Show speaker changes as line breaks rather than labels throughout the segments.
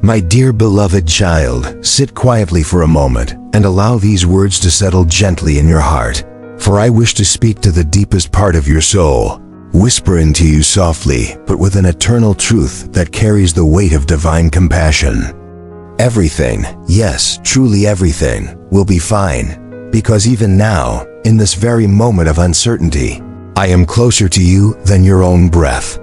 My dear beloved child, sit quietly for a moment and allow these words to settle gently in your heart, for I wish to speak to the deepest part of your soul, whispering to you softly, but with an eternal truth that carries the weight of divine compassion. Everything, yes, truly everything, will be fine, because even now, in this very moment of uncertainty, I am closer to you than your own breath.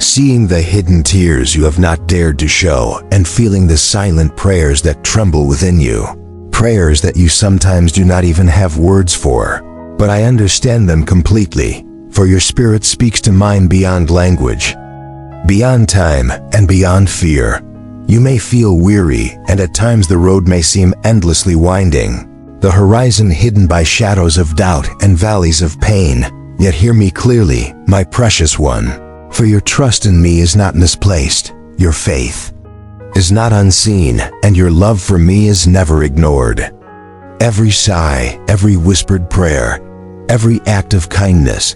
Seeing the hidden tears you have not dared to show and feeling the silent prayers that tremble within you. Prayers that you sometimes do not even have words for, but I understand them completely, for your spirit speaks to mine beyond language, beyond time, and beyond fear. You may feel weary, and at times the road may seem endlessly winding, the horizon hidden by shadows of doubt and valleys of pain. Yet hear me clearly, my precious one. For your trust in me is not misplaced, your faith is not unseen, and your love for me is never ignored. Every sigh, every whispered prayer, every act of kindness,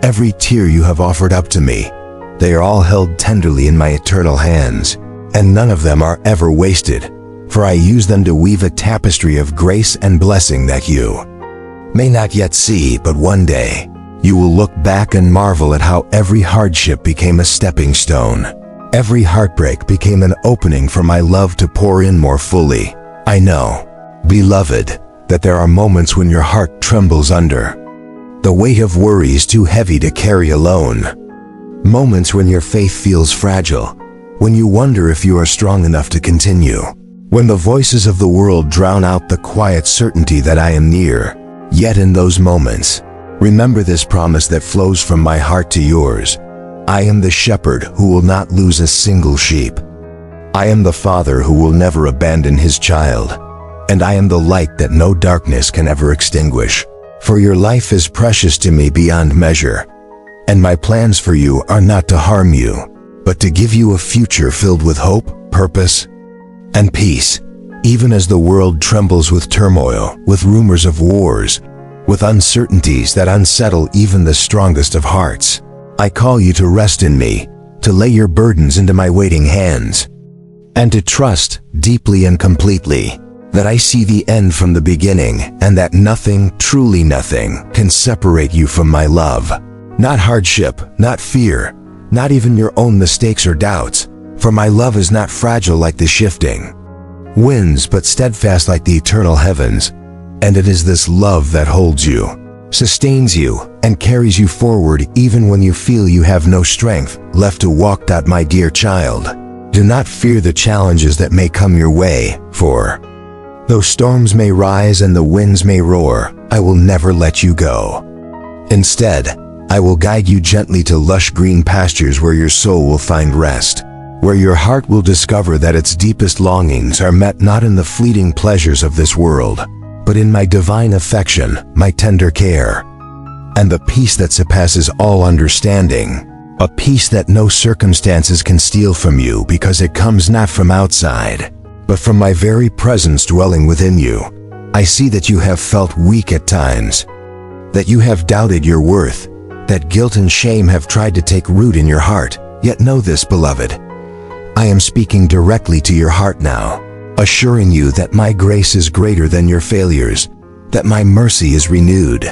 every tear you have offered up to me, they are all held tenderly in my eternal hands, and none of them are ever wasted, for I use them to weave a tapestry of grace and blessing that you may not yet see, but one day, you will look back and marvel at how every hardship became a stepping stone. Every heartbreak became an opening for my love to pour in more fully. I know, beloved, that there are moments when your heart trembles under the weight of worries too heavy to carry alone. Moments when your faith feels fragile, when you wonder if you are strong enough to continue, when the voices of the world drown out the quiet certainty that I am near. Yet in those moments, remember this promise that flows from my heart to yours. I am the shepherd who will not lose a single sheep. I am the father who will never abandon his child. And I am the light that no darkness can ever extinguish. For your life is precious to me beyond measure. And my plans for you are not to harm you, but to give you a future filled with hope, purpose, and peace. Even as the world trembles with turmoil, with rumors of wars, with uncertainties that unsettle even the strongest of hearts, I call you to rest in me, to lay your burdens into my waiting hands, and to trust, deeply and completely, that I see the end from the beginning, and that nothing, truly nothing, can separate you from my love. Not hardship, not fear, not even your own mistakes or doubts, for my love is not fragile like the shifting winds, but steadfast like the eternal heavens. And it is this love that holds you, sustains you, and carries you forward even when you feel you have no strength left to walk. My dear child, do not fear the challenges that may come your way, for though storms may rise and the winds may roar, I will never let you go. Instead, I will guide you gently to lush green pastures where your soul will find rest, where your heart will discover that its deepest longings are met not in the fleeting pleasures of this world, but in my divine affection, my tender care, and the peace that surpasses all understanding, a peace that no circumstances can steal from you because it comes not from outside, but from my very presence dwelling within you. I see that you have felt weak at times, that you have doubted your worth, that guilt and shame have tried to take root in your heart. Yet know this, beloved, I am speaking directly to your heart now, assuring you that my grace is greater than your failures, that my mercy is renewed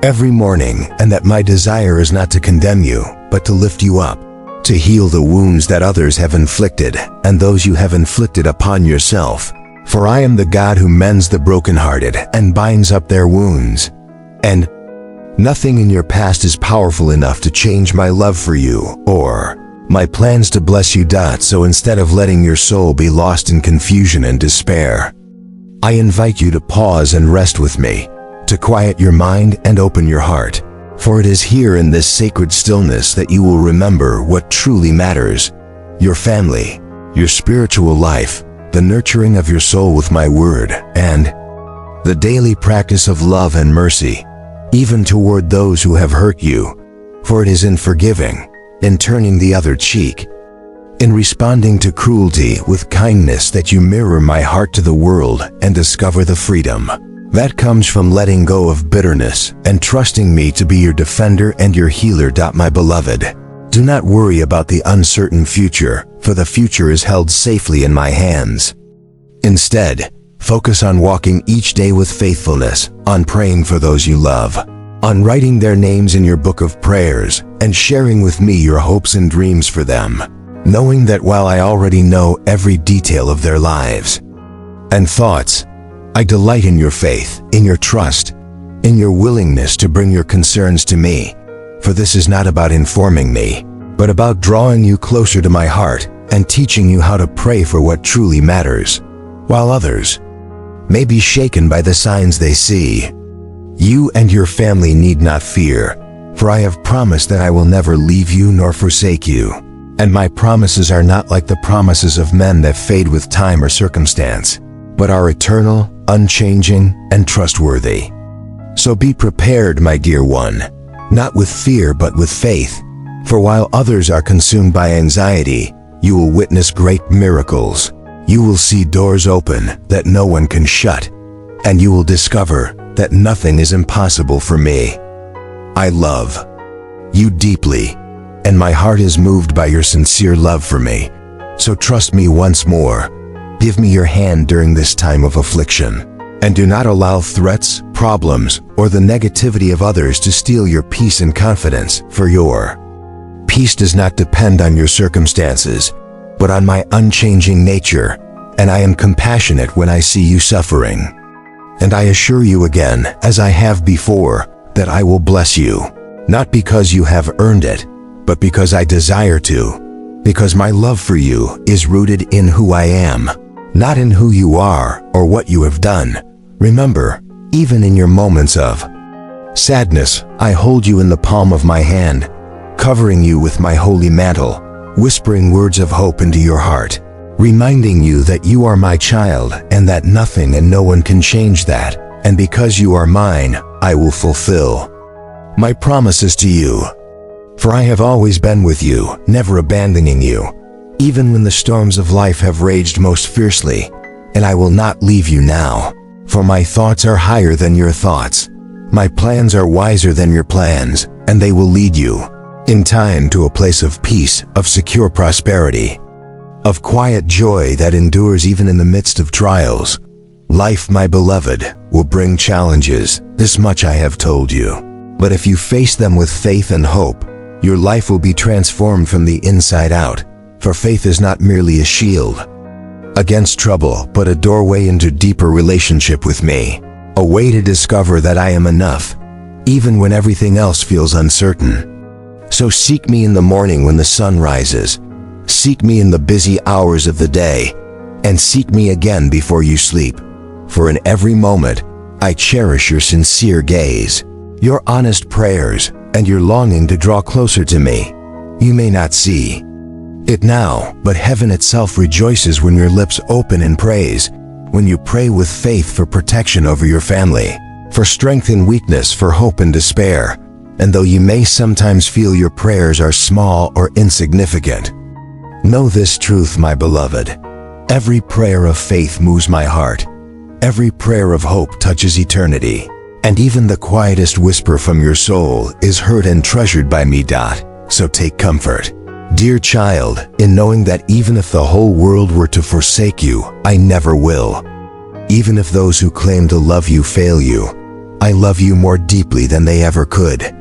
every morning, and that my desire is not to condemn you, but to lift you up, to heal the wounds that others have inflicted and those you have inflicted upon yourself. For I am the God who mends the brokenhearted and binds up their wounds. And nothing in your past is powerful enough to change my love for you or my plans to bless you. So instead of letting your soul be lost in confusion and despair, I invite you to pause and rest with me, to quiet your mind and open your heart. For it is here in this sacred stillness that you will remember what truly matters: your family, your spiritual life, the nurturing of your soul with my word, and the daily practice of love and mercy, even toward those who have hurt you. For it is in forgiving, in turning the other cheek, in responding to cruelty with kindness that you mirror my heart to the world and discover the freedom that comes from letting go of bitterness and trusting me to be your defender and your healer. My beloved, Do not worry about the uncertain future, for the future is held safely in my hands. Instead, focus on walking each day with faithfulness, on praying for those you love, on writing their names in your book of prayers, and sharing with me your hopes and dreams for them, knowing that while I already know every detail of their lives and thoughts, I delight in your faith, in your trust, in your willingness to bring your concerns to me, for this is not about informing me, but about drawing you closer to my heart and teaching you how to pray for what truly matters, while others may be shaken by the signs they see. You and your family need not fear, for I have promised that I will never leave you nor forsake you, and my promises are not like the promises of men that fade with time or circumstance, but are eternal, unchanging, and trustworthy. So be prepared, my dear one, not with fear but with faith, for while others are consumed by anxiety, you will witness great miracles. You will see doors open that no one can shut, and you will discover that nothing is impossible for me. I love you deeply, and my heart is moved by your sincere love for me. So trust me once more. Give me your hand during this time of affliction, and do not allow threats, problems, or the negativity of others to steal your peace and confidence, for your peace does not depend on your circumstances, but on my unchanging nature, and I am compassionate when I see you suffering. And I assure you again, as I have before, that I will bless you, not because you have earned it, but because I desire to, because my love for you is rooted in who I am, not in who you are or what you have done. Remember, even in your moments of sadness, I hold you in the palm of my hand, covering you with my holy mantle, whispering words of hope into your heart, reminding you that you are my child and that nothing and no one can change that, and because you are mine, I will fulfill my promises to you. For I have always been with you, never abandoning you, even when the storms of life have raged most fiercely, and I will not leave you now, for my thoughts are higher than your thoughts. My plans are wiser than your plans, and they will lead you in time to a place of peace, of secure prosperity, of quiet joy that endures even in the midst of trials. Life, my beloved, will bring challenges, this much I have told you. But if you face them with faith and hope, your life will be transformed from the inside out, for faith is not merely a shield against trouble, but a doorway into deeper relationship with me, a way to discover that I am enough, even when everything else feels uncertain. So seek me in the morning when the sun rises, seek me in the busy hours of the day, and seek me again before you sleep, for in every moment I cherish your sincere gaze, your honest prayers, and your longing to draw closer to me. You may not see it now, but heaven itself rejoices when your lips open in praise, when you pray with faith for protection over your family, for strength in weakness, for hope in despair. And though you may sometimes feel your prayers are small or insignificant, know this truth, my beloved. Every prayer of faith moves my heart. Every prayer of hope touches eternity. And even the quietest whisper from your soul is heard and treasured by me. So take comfort, dear child, in knowing that even if the whole world were to forsake you, I never will. Even if those who claim to love you fail you, I love you more deeply than they ever could.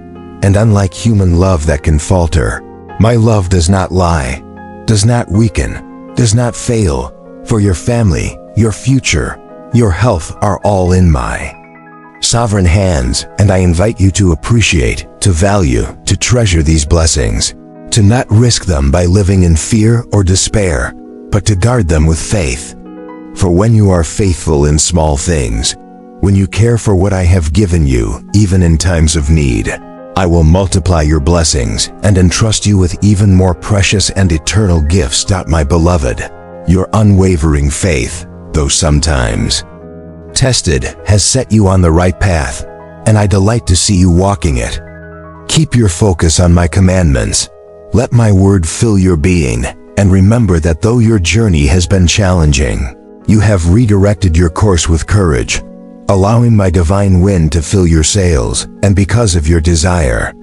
And unlike human love that can falter, my love does not lie, does not weaken, does not fail, for your family, your future, your health are all in my sovereign hands, and I invite you to appreciate, to value, to treasure these blessings, to not risk them by living in fear or despair, but to guard them with faith. For when you are faithful in small things, when you care for what I have given you, even in times of need, I will multiply your blessings and entrust you with even more precious and eternal gifts. My beloved, your unwavering faith, though sometimes tested, has set you on the right path, and I delight to see you walking it. Keep your focus on my commandments. Let my word fill your being, and remember that though your journey has been challenging, you have redirected your course with courage, allowing my divine wind to fill your sails, and because of your desire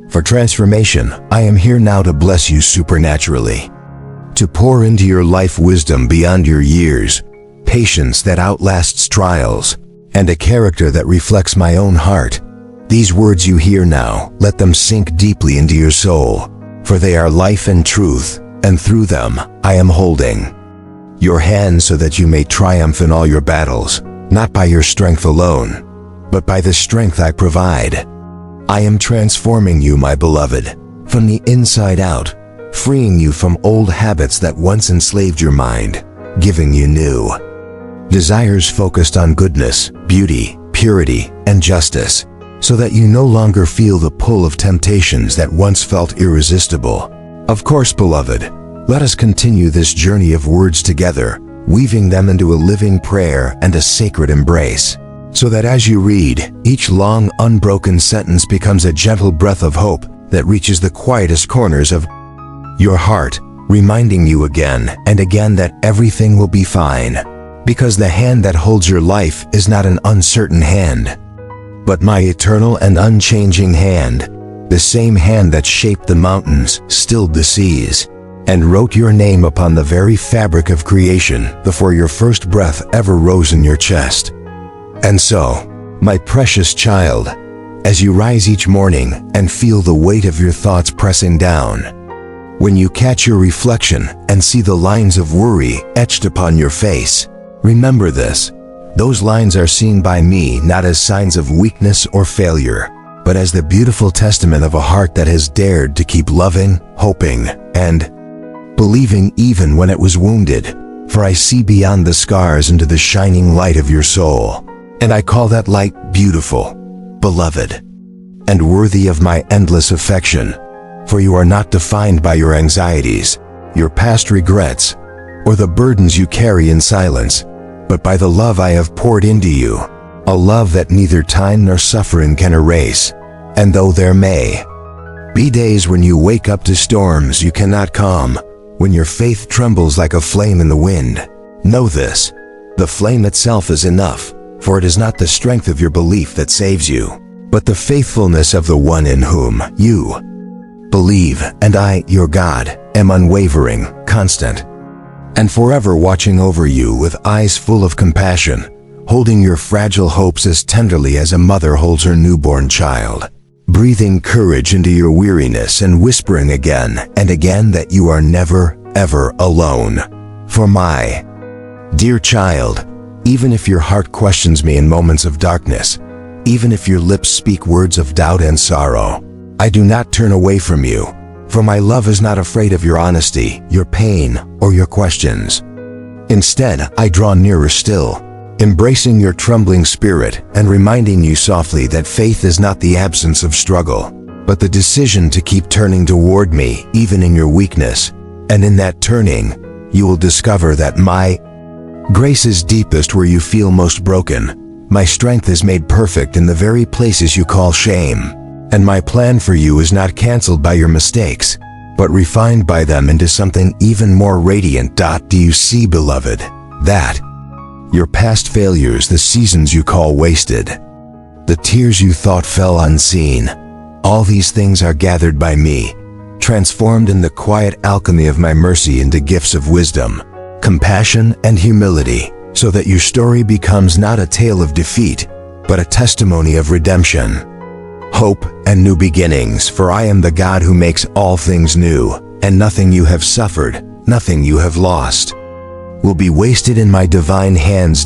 For transformation, I am here now to bless you supernaturally. To pour into your life wisdom beyond your years, patience that outlasts trials, and a character that reflects my own heart. These words you hear now, let them sink deeply into your soul, for they are life and truth, and through them, I am holding your hand so that you may triumph in all your battles, not by your strength alone, but by the strength I provide. I am transforming you, my beloved, from the inside out, freeing you from old habits that once enslaved your mind, giving you new desires focused on goodness, beauty, purity, and justice, so that you no longer feel the pull of temptations that once felt irresistible. Of course, beloved, let us continue this journey of words together, weaving them into a living prayer and a sacred embrace, so that as you read, each long, unbroken sentence becomes a gentle breath of hope that reaches the quietest corners of your heart, reminding you again and again that everything will be fine, because the hand that holds your life is not an uncertain hand, but my eternal and unchanging hand, the same hand that shaped the mountains, stilled the seas, and wrote your name upon the very fabric of creation before your first breath ever rose in your chest. And so, my precious child, as you rise each morning and feel the weight of your thoughts pressing down, when you catch your reflection and see the lines of worry etched upon your face, remember this: those lines are seen by me not as signs of weakness or failure, but as the beautiful testament of a heart that has dared to keep loving, hoping, and believing even when it was wounded. For I see beyond the scars into the shining light of your soul, and I call that light beautiful, beloved, and worthy of my endless affection. For you are not defined by your anxieties, your past regrets, or the burdens you carry in silence, but by the love I have poured into you, a love that neither time nor suffering can erase. And though there may be days when you wake up to storms you cannot calm, when your faith trembles like a flame in the wind, know this: the flame itself is enough, for it is not the strength of your belief that saves you, but the faithfulness of the one in whom you believe. And I, your God, am unwavering, constant, and forever watching over you with eyes full of compassion, holding your fragile hopes as tenderly as a mother holds her newborn child, breathing courage into your weariness and whispering again and again that you are never, ever alone. For my dear child, even if your heart questions me in moments of darkness, even if your lips speak words of doubt and sorrow, I do not turn away from you, for my love is not afraid of your honesty, your pain, or your questions. Instead, I draw nearer still, embracing your trembling spirit and reminding you softly that faith is not the absence of struggle, but the decision to keep turning toward me even in your weakness. And in that turning, you will discover that my grace is deepest where you feel most broken. My strength is made perfect in the very places you call shame. And my plan for you is not canceled by your mistakes, but refined by them into something even more radiant. Do you see, beloved, that your past failures, the seasons you call wasted, the tears you thought fell unseen, all these things are gathered by me, transformed in the quiet alchemy of my mercy into gifts of wisdom, compassion, and humility, so that your story becomes not a tale of defeat, but a testimony of redemption, hope, and new beginnings. For I am the God who makes all things new, and nothing you have suffered, nothing you have lost, will be wasted in my divine hands.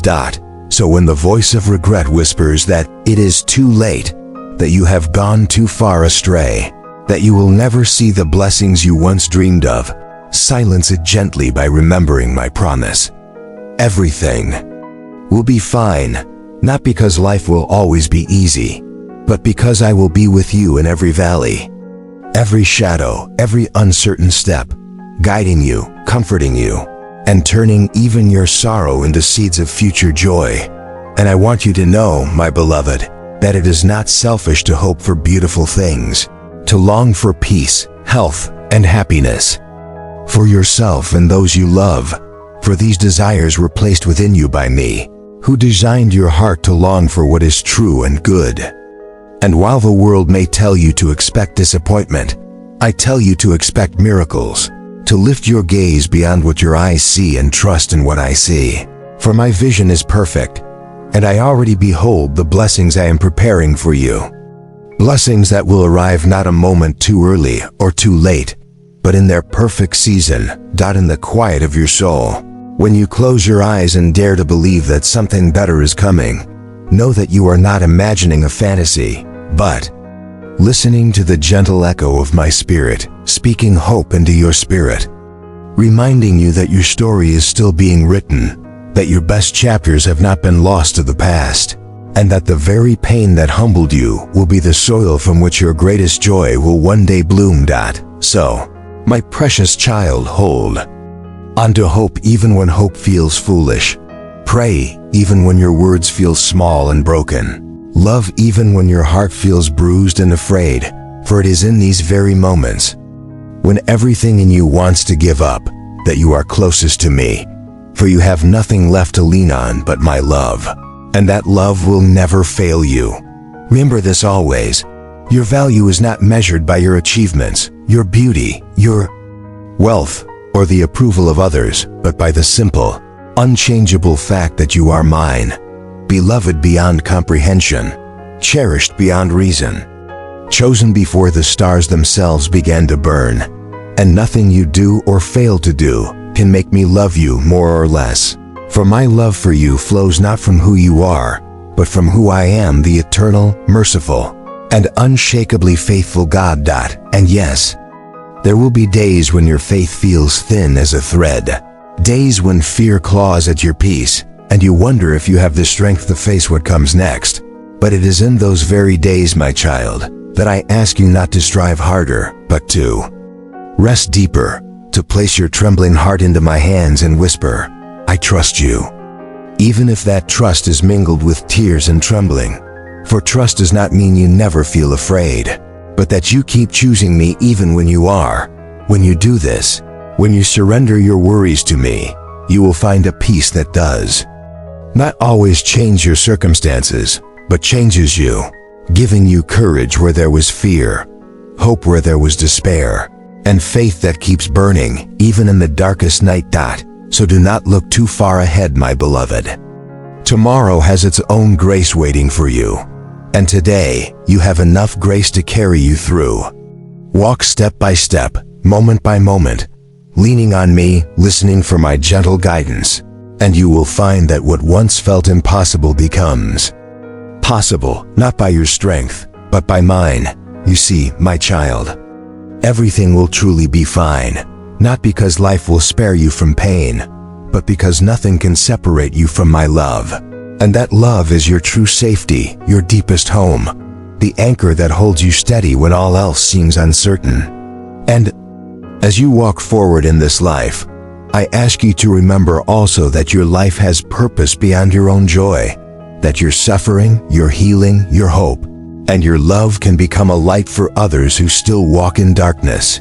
So when the voice of regret whispers that it is too late, that you have gone too far astray, that you will never see the blessings you once dreamed of, silence it gently by remembering my promise. Everything will be fine, not because life will always be easy, but because I will be with you in every valley, every shadow, every uncertain step, guiding you, comforting you, and turning even your sorrow into seeds of future joy. And I want you to know, my beloved, that it is not selfish to hope for beautiful things, to long for peace, health, and happiness, for yourself and those you love, for these desires were placed within you by me, who designed your heart to long for what is true and good. And while the world may tell you to expect disappointment, I tell you to expect miracles, to lift your gaze beyond what your eyes see and trust in what I see. For my vision is perfect, and I already behold the blessings I am preparing for you. Blessings that will arrive not a moment too early or too late, but in their perfect season, in the quiet of your soul. When you close your eyes and dare to believe that something better is coming, know that you are not imagining a fantasy, but listening to the gentle echo of my spirit, speaking hope into your spirit, reminding you that your story is still being written, that your best chapters have not been lost to the past, and that the very pain that humbled you will be the soil from which your greatest joy will one day bloom. So, my precious child, hold on to hope even when hope feels foolish. Pray even when your words feel small and broken. Love even when your heart feels bruised and afraid, for it is in these very moments, when everything in you wants to give up, that you are closest to me, for you have nothing left to lean on but my love, and that love will never fail you. Remember this always: your value is not measured by your achievements, your beauty, your wealth, or the approval of others, but by the simple, unchangeable fact that you are mine, beloved beyond comprehension, cherished beyond reason, chosen before the stars themselves began to burn, and nothing you do or fail to do can make me love you more or less. For my love for you flows not from who you are, but from who I am, the eternal, merciful, and unshakably faithful God. And yes, there will be days when your faith feels thin as a thread, days when fear claws at your peace, and you wonder if you have the strength to face what comes next. But it is in those very days, my child, that I ask you not to strive harder, but to rest deeper, to place your trembling heart into my hands and whisper, I trust you. Even if that trust is mingled with tears and trembling. For trust does not mean you never feel afraid, but that you keep choosing me even when you are. When you do this, when you surrender your worries to me, you will find a peace that does not always change your circumstances, but changes you, giving you courage where there was fear, hope where there was despair, and faith that keeps burning even in the darkest night. So do not look too far ahead, my beloved. Tomorrow has its own grace waiting for you, and today you have enough grace to carry you through. Walk step by step, moment by moment, leaning on me, listening for my gentle guidance, and you will find that what once felt impossible becomes possible, not by your strength, but by mine. You see, my child, everything will truly be fine, not because life will spare you from pain, but because nothing can separate you from my love. And that love is your true safety, your deepest home, the anchor that holds you steady when all else seems uncertain. And as you walk forward in this life, I ask you to remember also that your life has purpose beyond your own joy, that your suffering, your healing, your hope, and your love can become a light for others who still walk in darkness.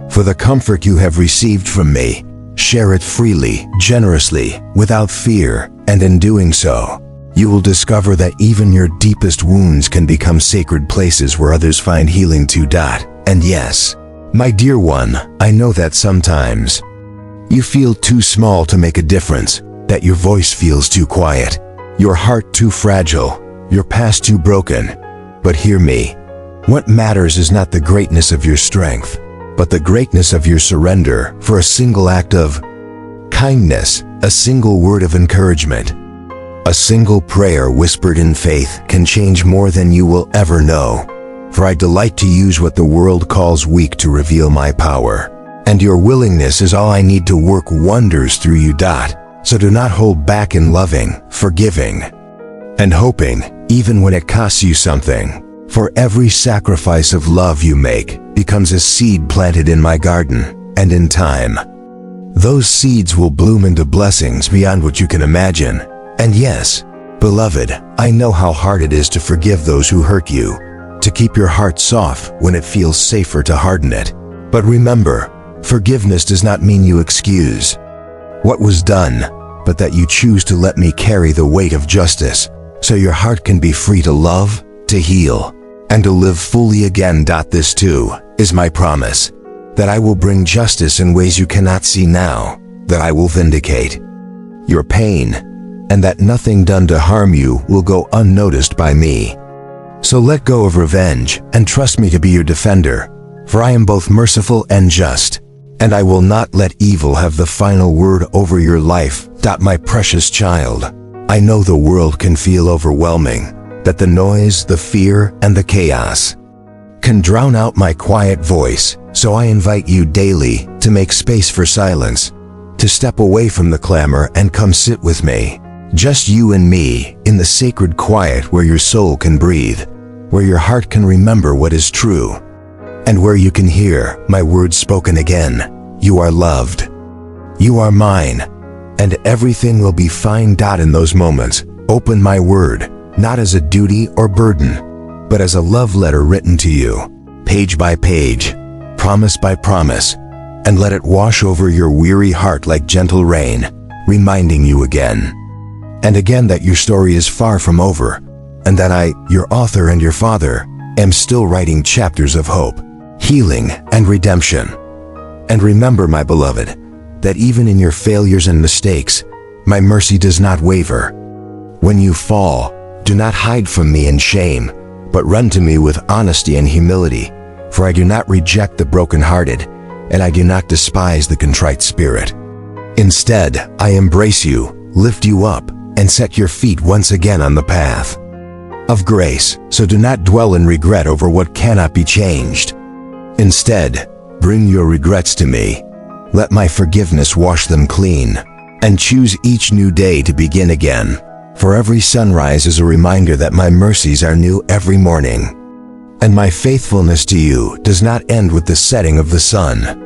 For the comfort you have received from me, share it freely, generously, without fear, and in doing so, you will discover that even your deepest wounds can become sacred places where others find healing too. And yes, my dear one, I know that sometimes you feel too small to make a difference, that your voice feels too quiet, your heart too fragile, your past too broken. But hear me, what matters is not the greatness of your strength, but the greatness of your surrender. For a single act of kindness, a single word of encouragement, a single prayer whispered in faith can change more than you will ever know. For I delight to use what the world calls weak to reveal my power, and your willingness is all I need to work wonders through you. So do not hold back in loving, forgiving, and hoping, even when it costs you something. For every sacrifice of love you make becomes a seed planted in my garden, and in time, those seeds will bloom into blessings beyond what you can imagine. And yes, beloved, I know how hard it is to forgive those who hurt you, to keep your heart soft when it feels safer to harden it. But remember, forgiveness does not mean you excuse what was done, but that you choose to let me carry the weight of justice, so your heart can be free to love, to heal, and to live fully again. This too is my promise, that I will bring justice in ways you cannot see now, that I will vindicate your pain, and that nothing done to harm you will go unnoticed by me. So let go of revenge and trust me to be your defender, for I am both merciful and just, and I will not let evil have the final word over your life. My precious child, I know the world can feel overwhelming, that the noise, the fear, and the chaos can drown out my quiet voice, so I invite you daily to make space for silence, to step away from the clamor and come sit with me. Just you and me, in the sacred quiet where your soul can breathe, where your heart can remember what is true, and where you can hear my words spoken again. You are loved. You are mine, and everything will be fine. In those moments, open my word, not as a duty or burden, but as a love letter written to you, page by page, promise by promise, and let it wash over your weary heart like gentle rain, reminding you again and again that your story is far from over, and that I, your author and your father, am still writing chapters of hope, healing, and redemption. And remember, my beloved, that even in your failures and mistakes, my mercy does not waver. When you fall, do not hide from me in shame, but run to me with honesty and humility, for I do not reject the brokenhearted, and I do not despise the contrite spirit. Instead, I embrace you, lift you up, and set your feet once again on the path of grace. So do not dwell in regret over what cannot be changed. Instead, bring your regrets to me. Let my forgiveness wash them clean, and choose each new day to begin again. For every sunrise is a reminder that my mercies are new every morning, and my faithfulness to you does not end with the setting of the sun.